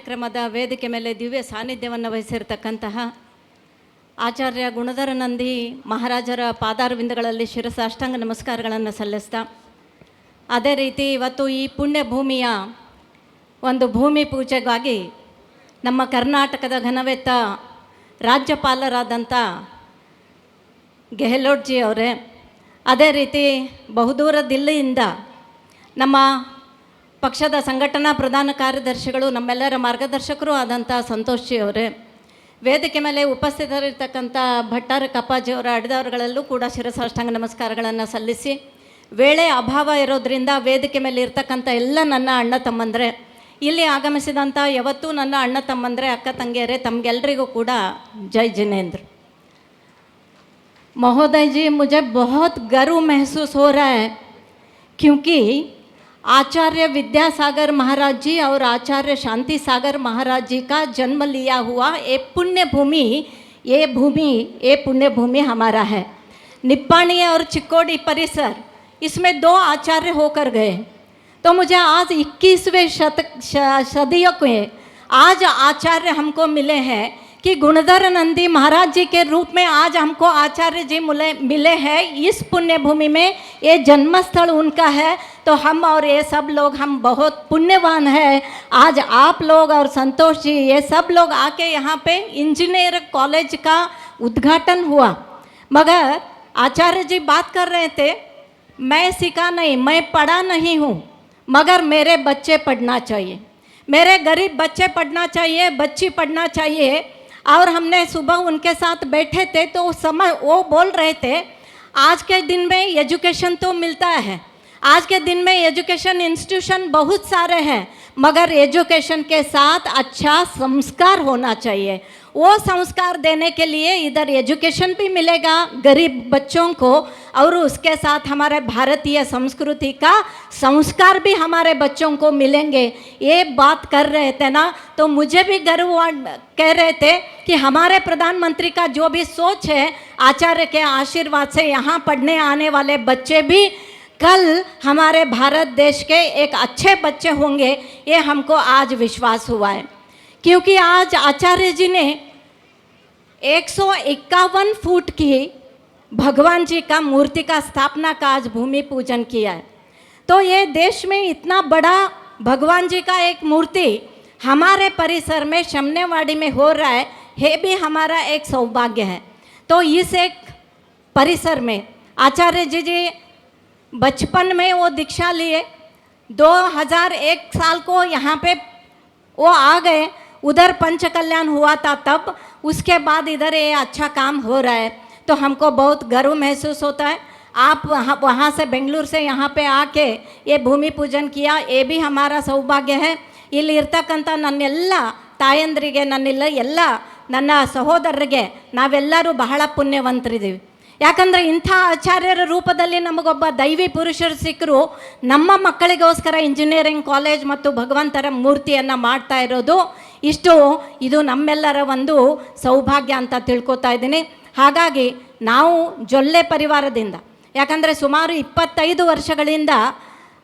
ಕಾರ್ಯಕ್ರಮದ ವೇದಿಕೆ ಮೇಲೆ ದಿವ್ಯ ಸಾನ್ನಿಧ್ಯವನ್ನು ವಹಿಸಿರ್ತಕ್ಕಂತಹ ಆಚಾರ್ಯ ಗುಣಧರ ನಂದಿ ಮಹಾರಾಜರ ಪಾದಾರವಿಂದಗಳಲ್ಲಿ ಶಿರಸಾಷ್ಟಾಂಗ ನಮಸ್ಕಾರಗಳನ್ನು ಸಲ್ಲಿಸ್ತಾ, ಅದೇ ರೀತಿ ಇವತ್ತು ಈ ಪುಣ್ಯ ಭೂಮಿಯ ಒಂದು ಭೂಮಿ ಪೂಜೆಗಾಗಿ ನಮ್ಮ ಕರ್ನಾಟಕದ ಘನವೆತ್ತ ರಾಜ್ಯಪಾಲರಾದಂಥ ಗೆಹ್ಲೋಟ್ಜಿ ಅವರೇ, ಅದೇ ರೀತಿ ಬಹುದೂರ ದಿಲ್ಲಿಯಿಂದ ನಮ್ಮ ಪಕ್ಷದ ಸಂಘಟನಾ ಪ್ರಧಾನ ಕಾರ್ಯದರ್ಶಿಗಳು, ನಮ್ಮೆಲ್ಲರ ಮಾರ್ಗದರ್ಶಕರು ಆದಂಥ ಸಂತೋಷ್ ಅವರೇ, ವೇದಿಕೆ ಮೇಲೆ ಉಪಸ್ಥಿತರಿರ್ತಕ್ಕಂಥ ಭಟ್ಟಾರ ಕಪ್ಪಾಜಿಯವರ ಅಡಿದವರುಗಳಲ್ಲೂ ಕೂಡ ಶಿರಸಾಷ್ಟಾಂಗ ನಮಸ್ಕಾರಗಳನ್ನು ಸಲ್ಲಿಸಿ, ವೇಳೆ ಅಭಾವ ಇರೋದರಿಂದ ವೇದಿಕೆ ಮೇಲೆ ಇರ್ತಕ್ಕಂಥ ಎಲ್ಲ ನನ್ನ ಅಣ್ಣ ತಮ್ಮಂದರೆ, ಇಲ್ಲಿ ಆಗಮಿಸಿದಂಥ ಯಾವತ್ತೂ ನನ್ನ ಅಣ್ಣ ತಮ್ಮಂದರೆ, ಅಕ್ಕ ತಂಗಿಯರೇ, ತಮಗೆಲ್ಲರಿಗೂ ಕೂಡ ಜೈ ಜಿನೇಂದ್ರ। महोदय जी, मुझे बहुत गर्व महसूस हो रहा है क्योंकि आचार्य विद्यासागर महाराज जी और आचार्य शांति सागर महाराज जी का जन्म लिया हुआ ये पुण्य भूमि हमारा है। निप्पाणी और चिक्कोडी परिसर, इसमें 2 आचार्य होकर गए। तो मुझे आज 21वें सदियों के आज आचार्य हमको मिले हैं कि गुणधर नंदी महाराज जी के रूप में आज हमको आचार्य जी मिले हैं। इस पुण्य भूमि में ये जन्मस्थल उनका है, तो हम और ये सब लोग हम बहुत पुण्यवान हैं। आज आप लोग और संतोष जी ये सब लोग आके यहाँ पे इंजीनियर कॉलेज का उद्घाटन हुआ, मगर आचार्य जी बात कर रहे थे, मैं सीखा नहीं, मैं पढ़ा नहीं हूँ, मगर मेरे बच्चे पढ़ना चाहिए, मेरे गरीब बच्चे पढ़ना चाहिए, बच्ची पढ़ना चाहिए। और हमने सुबह उनके साथ बैठे थे तो उस समय वो बोल रहे थे, आज के दिन में एजुकेशन तो मिलता है, आज के दिन में एजुकेशन इंस्टीट्यूशन बहुत सारे हैं, मगर एजुकेशन के साथ अच्छा संस्कार होना चाहिए। वो संस्कार देने के लिए इधर एजुकेशन भी मिलेगा गरीब बच्चों को, और उसके साथ हमारे भारतीय संस्कृति का संस्कार भी हमारे बच्चों को मिलेंगे। ये बात कर रहे थे ना, तो मुझे भी गर्व कह रहे थे कि हमारे प्रधानमंत्री का जो भी सोच है, आचार्य के आशीर्वाद से यहाँ पढ़ने आने वाले बच्चे भी कल हमारे भारत देश के एक अच्छे बच्चे होंगे, ये हमको आज विश्वास हुआ है। क्योंकि आज आचार्य जी ने 151 फुट की भगवान जी का मूर्ति का स्थापना का आज भूमि पूजन किया है। तो ये देश में इतना बड़ा भगवान जी का एक मूर्ति हमारे परिसर में शमनेवाड़ी में हो रहा है, ये भी हमारा एक सौभाग्य है। तो इस एक परिसर में आचार्य जी बचपन में वो दीक्षा लिए, 2001 साल को यहाँ पे वो आ गए, उधर पंच कल्याण हुआ था तब, उसके बाद इधर ये अच्छा काम हो रहा है, तो हमको बहुत गर्व महसूस होता है। आप वहाँ से बेंगलुरु से यहाँ पे आके ये भूमि पूजन किया, ये भी हमारा सौभाग्य है। ಇಲ್ಲಿ ಇರ್ತಕ್ಕಂಥ ನನ್ನೆಲ್ಲ ತಾಯಂದ್ರಿಗೆ, ಎಲ್ಲ ನನ್ನ ಸಹೋದರರಿಗೆ ನಾವೆಲ್ಲರೂ ಬಹಳ ಪುಣ್ಯವಂತರಿದ್ದೀವಿ। ಯಾಕಂದರೆ ಇಂಥ ಆಚಾರ್ಯರ ರೂಪದಲ್ಲಿ ನಮಗೊಬ್ಬ ದೈವಿ ಪುರುಷರು ಸಿಕ್ಕರು, ನಮ್ಮ ಮಕ್ಕಳಿಗೋಸ್ಕರ ಇಂಜಿನಿಯರಿಂಗ್ ಕಾಲೇಜ್ ಮತ್ತು ಭಗವಂತರ ಮೂರ್ತಿಯನ್ನು ಮಾಡ್ತಾ ಇರೋದು ಇದು ನಮ್ಮೆಲ್ಲರ ಒಂದು ಸೌಭಾಗ್ಯ ಅಂತ ತಿಳ್ಕೊತಾ ಇದ್ದೀನಿ। ಹಾಗಾಗಿ ನಾವು ಜೊಲ್ಲೆ ಪರಿವಾರದಿಂದ, ಯಾಕಂದರೆ ಸುಮಾರು 25 ವರ್ಷಗಳಿಂದ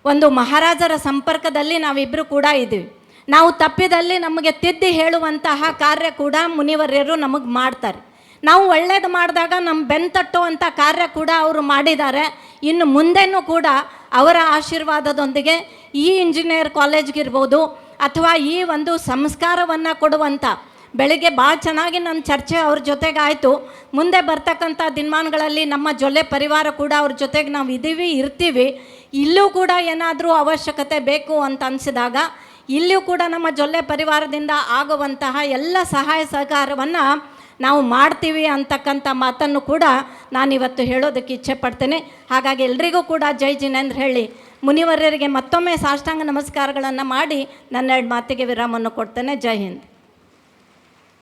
ಒಂದು ಮಹಾರಾಜರ ಸಂಪರ್ಕದಲ್ಲಿ ನಾವಿಬ್ಬರು ಕೂಡ ಇದ್ದೀವಿ। ನಾವು ತಪ್ಪಿದಲ್ಲಿ ನಮಗೆ ತಿದ್ದಿ ಹೇಳುವಂತಹ ಕಾರ್ಯ ಕೂಡ ಮುನಿವರ್ಯರು ನಮಗೆ ಮಾಡ್ತಾರೆ। ನಾವು ಒಳ್ಳೇದು ಮಾಡಿದಾಗ ನಮ್ಮ ಬೆನ್ತಟ್ಟುವಂಥ ಕಾರ್ಯ ಕೂಡ ಅವರು ಮಾಡಿದ್ದಾರೆ। ಇನ್ನು ಮುಂದೆನೂ ಕೂಡ ಅವರ ಆಶೀರ್ವಾದದೊಂದಿಗೆ ಈ ಇಂಜಿನಿಯರ್ ಕಾಲೇಜ್ಗಿರ್ಬೋದು ಅಥವಾ ಈ ಒಂದು ಸಂಸ್ಕಾರವನ್ನು ಕೊಡುವಂಥ, ಬೆಳಿಗ್ಗೆ ಭಾಳ ಚೆನ್ನಾಗಿ ನನ್ನ ಚರ್ಚೆ ಅವ್ರ ಜೊತೆಗೆ ಆಯಿತು, ಮುಂದೆ ಬರ್ತಕ್ಕಂಥ ದಿನಮಾನಗಳಲ್ಲಿ ನಮ್ಮ ಜೊಲ್ಲೆ ಪರಿವಾರ ಕೂಡ ಅವ್ರ ಜೊತೆಗೆ ನಾವು ಇರ್ತೀವಿ। ಇಲ್ಲೂ ಕೂಡ ಏನಾದರೂ ಅವಶ್ಯಕತೆ ಬೇಕು ಅಂತ ಅನಿಸಿದಾಗ ಇಲ್ಲೂ ಕೂಡ ನಮ್ಮ ಜೊಲ್ಲೆ ಪರಿವಾರದಿಂದ ಆಗುವಂತಹ ಎಲ್ಲ ಸಹಾಯ ಸಹಕಾರವನ್ನು ನಾವು ಮಾಡ್ತೀವಿ ಅಂತಕ್ಕಂಥ ಮಾತನ್ನು ಕೂಡ ನಾನಿವತ್ತು ಹೇಳೋದಕ್ಕೆ ಇಚ್ಛೆ ಪಡ್ತೇನೆ। ಹಾಗಾಗಿ ಎಲ್ರಿಗೂ ಕೂಡ ಜೈ ಜಿನೇಂದ್ರ ಹೇಳಿ ಮುನಿವರ್ಯರಿಗೆ ಮತ್ತೊಮ್ಮೆ ಸಾಷ್ಟಾಂಗ ನಮಸ್ಕಾರಗಳನ್ನು ಮಾಡಿ ನನ್ನ 2 ಮಾತಿಗೆ ವಿರಾಮವನ್ನು ಕೊಡ್ತೇನೆ। ಜೈ ಹಿಂದ್।